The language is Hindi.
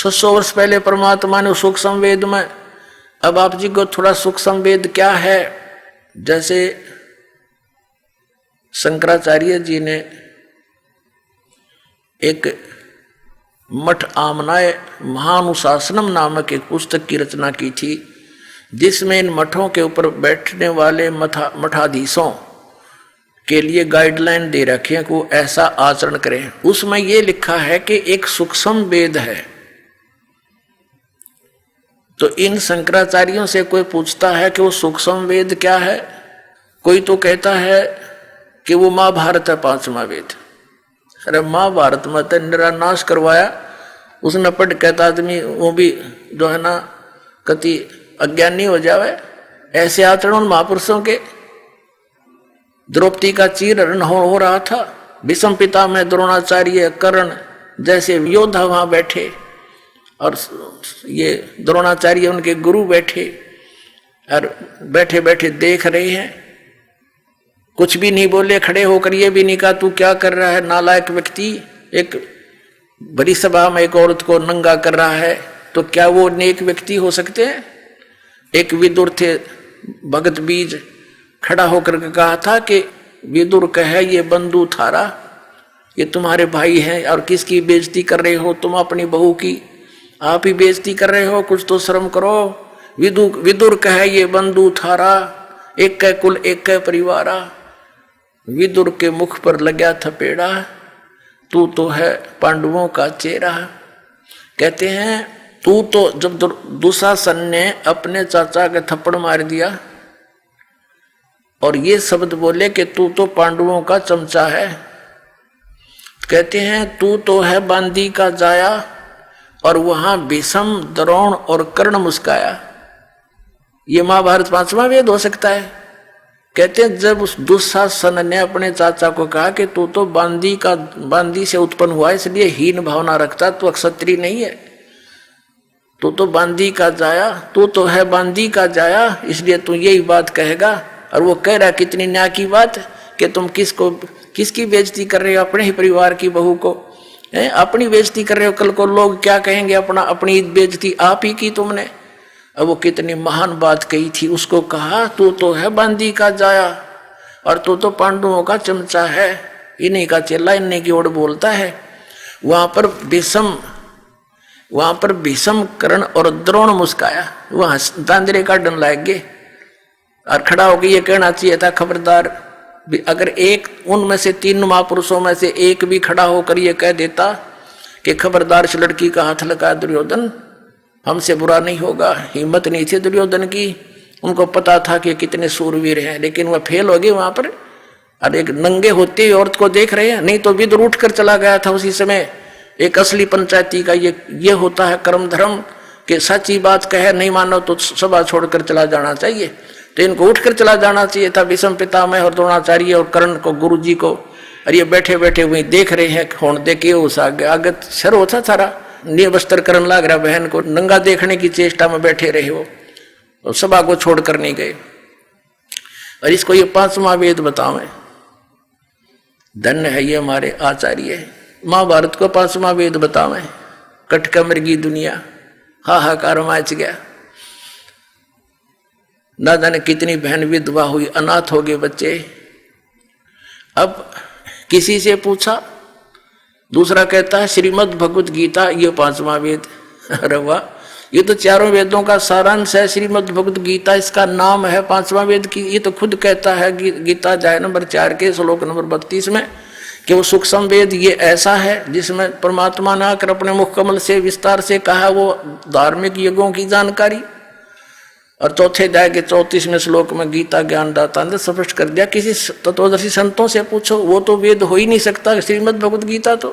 600 वर्ष पहले परमात्मा ने सूक्ष्म वेद में, अब आप जी को थोड़ा सूक्ष्म वेद क्या है, जैसे शंकराचार्य जी ने एक मठ आमनाय महानुशासनम नामक एक पुस्तक की रचना की थी, जिसमें इन मठों के ऊपर बैठने वाले मठाधीशों के लिए गाइडलाइन दे रखे हैं कि वो ऐसा आचरण करें। उसमें ये लिखा है कि एक सूक्ष्म वेद है। तो इन शंकराचार्यों से कोई पूछता है कि वो सूक्ष्म वेद क्या है, कोई तो कहता है कि वो महाभारत है 5वां वेद। अरे महाभारत में तो निरानाश करवाया उसने, पढ़ कहता आदमी वो भी जो है ना कति अज्ञानी हो जावे। ऐसे आचरण महापुरुषों के। द्रौपदी का चीरहरण हो रहा था, भीष्म पितामह द्रोणाचार्य कर्ण जैसे योद्धा वहां बैठे और ये द्रोणाचार्य उनके गुरु बैठे और बैठे बैठे देख रहे हैं, कुछ भी नहीं बोले, खड़े होकर ये भी नहीं कहा तू क्या कर रहा है नालायक व्यक्ति। एक बड़ी सभा में एक औरत को नंगा कर रहा है, तो क्या वो नेक व्यक्ति हो सकते हैं? एक विदुर थे भगत बीज, खड़ा होकर के कहा था कि विदुर कहे ये बंधु थारा, ये तुम्हारे भाई हैं और किसकी बेइज्जती कर रहे हो तुम? अपनी बहू की आप ही बेइज्जती कर रहे हो, कुछ तो शर्म करो। विदुर कहे ये बंधु थारा, एक कै कुल एक कै परिवारा। विदुर के मुख पर लगा थपेड़ा, तू तो है पांडवों का चेहरा। कहते हैं तू तो, जब दुशासन ने अपने चाचा के थप्पड़ मार दिया और ये शब्द बोले कि तू तो पांडवों का चमचा है, कहते हैं तू तो है बांदी का जाया, और वहां भीष्म द्रोण और कर्ण मुस्काया। ये महाभारत 5वां वेद हो सकता है? कहते हैं जब उस दुशासन ने अपने चाचा को कहा कि तू तो बांदी से उत्पन्न हुआ इसलिए हीन भावना रखता, तू क्षत्रिय नहीं है, तू तो बांदी का जाया, तू तो है बांदी का जाया, इसलिए तू यही बात कहेगा। और वो कह रहा कितनी न्याय की बात कि तुम किसकी बेइज्जती कर रहे हो? अपने ही परिवार की बहू को अपनी बेइज्जती कर रहे हो, कल को लोग क्या कहेंगे? अपनी बेइज्जती आप ही की तुमने। अब वो कितनी महान बात कही थी, उसको कहा तू तो है बांदी का जाया और तू तो पांडवों का चमचा है, इन्हीं का चेला, इन्हीं की ओर बोलता है। वहां पर भीष्म कर्ण और द्रोण मुस्काया, वहां दांदरे काटने लग गए और खड़ा होकर ये कहना चाहिए था खबरदार, अगर एक उनमें से 3 महापुरुषों में से एक भी खड़ा होकर ये कह देता कि खबरदार इस लड़की का हाथ लगा दुर्योधन, हमसे बुरा नहीं होगा। हिम्मत नहीं थी दुर्योधन की, उनको पता था कि कितने सूरवीर हैं, लेकिन वह फेल हो गए वहां पर। और एक नंगे होते हुए औरत को देख रहे हैं, नहीं तो विदुर उठ कर चला गया था उसी समय। एक असली पंचायती का ये होता है कर्म धर्म कि सच्ची बात कहे, नहीं मानो तो सभा छोड़कर चला जाना चाहिए। तो इनको उठकर चला जाना चाहिए था, भीष्म पितामह और द्रोणाचार्य और कर्ण को, गुरु जी को। और ये बैठे बैठे वही देख रहे हैं, होने दे के उस आगे शर होता सारा निवस्त्र करने लग रहा, बहन को नंगा देखने की चेष्टा में बैठे रहे हो और सभा को छोड़कर नहीं गए। और इसको ये 5वां वेद बतावे, धन्य है ये हमारे आचार्य। महाभारत को 5वां वेद बतावे, कटका मृगी दुनिया हाहाकार मच गया। ना जाने कितनी बहन विधवा हुई, अनाथ हो गए बच्चे। अब किसी से पूछा, दूसरा कहता है श्रीमद् भगवत गीता ये 5वां वेद। अरे वाह, ये तो चारों वेदों का सारांश है। श्रीमद् भगवत गीता इसका नाम है 5वां वेद की। ये तो खुद कहता है गीता अध्याय नंबर 4 के श्लोक नंबर 32 में कि वो सूक्ष्म वेद ये ऐसा है जिसमें परमात्मा ने आकर अपने मुख कमल से विस्तार से कहा वो धार्मिक युगों की जानकारी। और चौथे अध्याय के 34वें श्लोक में गीता ज्ञानदाता ने स्पष्ट कर दिया, किसी तत्वदर्शी संतों से पूछो, वो तो वेद हो ही नहीं सकता श्रीमद् भगवत गीता तो।